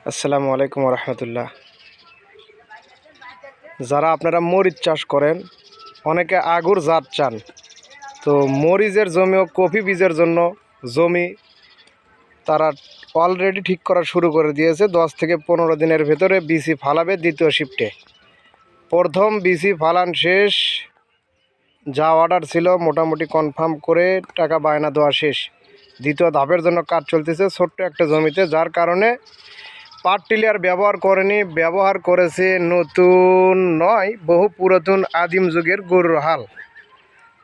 আসসালামু আলাইকুম রহমতুল্লাহ। যারা আপনারা মরিচ চাষ করেন, অনেকে আগুর জাত চান, তো মরিচের জমি ও কফি বীজের জন্য জমি তারা অলরেডি ঠিক করা শুরু করে দিয়েছে। 10 থেকে 15 দিনের ভেতরে বিসি ফালাবে দ্বিতীয় শিফটে। প্রথম বিসি ফালান শেষ, যা অর্ডার ছিল মোটামুটি কনফার্ম করে টাকা বায়না দেওয়া শেষ। দ্বিতীয় ধাপের জন্য কাজ চলতেছে ছোট্ট একটা জমিতে, যার কারণে পাওয়ার টিলার ব্যবহার করেনি, ব্যবহার করেছে নতুন নয়, বহু পুরাতন আদিম যুগের গরুর হাল।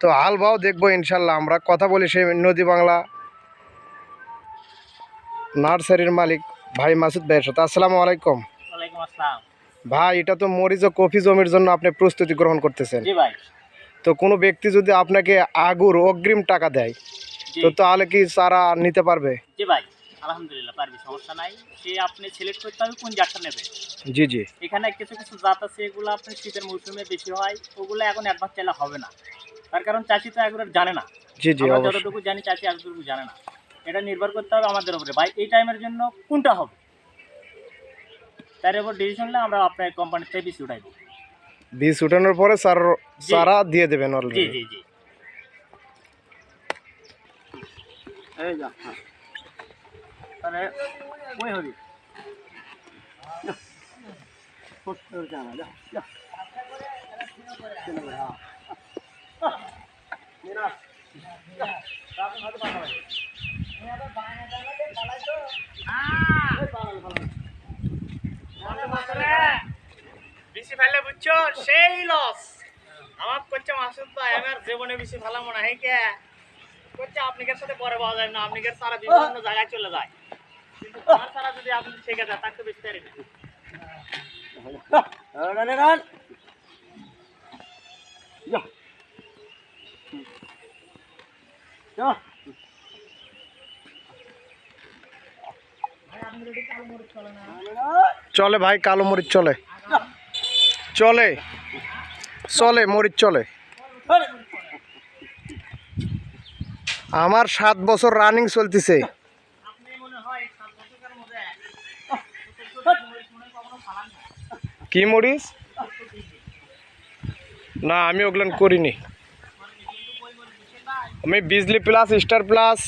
তো হাল বাও দেখবো ইনশাল্লাহ। আমরা কথা বলি সেই নদী বাংলা নার্সারির মালিক ভাই মাসুদ ভাইয়ের সাথে। আসসালামু আলাইকুম। ওয়ালাইকুম আসসালাম। ভাই, এটা তো মরিচ ও কফি জমির জন্য আপনি প্রস্তুতি গ্রহণ করতেছেন। জি ভাই। তো কোনো ব্যক্তি যদি আপনাকে আগুর অগ্রিম টাকা দেয়, জি। তো তাহলে কি চারা নিতে পারবে? জি ভাই, আলহামদুলিল্লাহ পারবে, সমস্যা নাই। সে আপনি সিলেক্ট করতে হবে কোন জাতটা নেবে। জি জি। এখানে কিছু কিছু জাত আছে, এগুলো আপনার শীতের মৌসুমে বেশি হয়, ওগুলো এখন অ্যাডভান্স চাইলে হবে না। তার কারণ চাষি তো এগুলো জানে না। জি জি, আমরা অবশ্যই। যতটুকু জানি চাষি এতটুকু জানে না। এটা নির্ভর করতে হবে আমাদের উপরে ভাই, এই টাইমের জন্য কোনটা হবে, তার উপর ডিসিশন নিলে আমরা আপনার কোম্পানির থেকে বেশি উঠাইব। বীজ উঠানোর পরে চারা দিয়ে দেবেন জি অলরেডি। জি জি। এই যা, তাহলে ওই হবি বেশি ফেললে বুঝছো সেই লস আমার করছে মাসুদ ভাই। আমার জীবনে বেশি ফেলা মনে হয় কে করছে আপনাদের সাথে পরে পাওয়া যায় না, আপনাদের সারা বিভিন্ন জায়গায় চলে যায়, কিন্তু তার সারা যদি আপনি শিখে যায় তাকে বেশি পারি না। চলে ভাই, কালো মরিচ চলে, চলে চলে মরিচ চলে। আমার 7 বছর রানিং চলতেছে। আপনি মনে হয় 7 বছরের মধ্যে কি মরিচ? না, আমি ওগুলো করিনি। আমি বিজলি প্লাস, স্টার প্লাস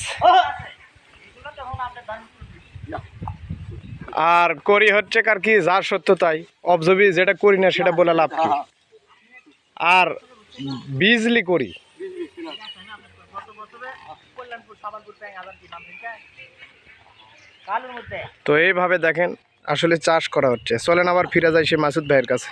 আর করি হচ্ছে কার কি যা সত্য তাই। অবজবি যেটা করি না সেটা বলে লাভ কি। আর বিজলি করি। তো এইভাবে দেখেন আসলে চাষ করা হচ্ছে। চলেন আবার ফিরে যাই সে মাসুদ ভাইয়ের কাছে।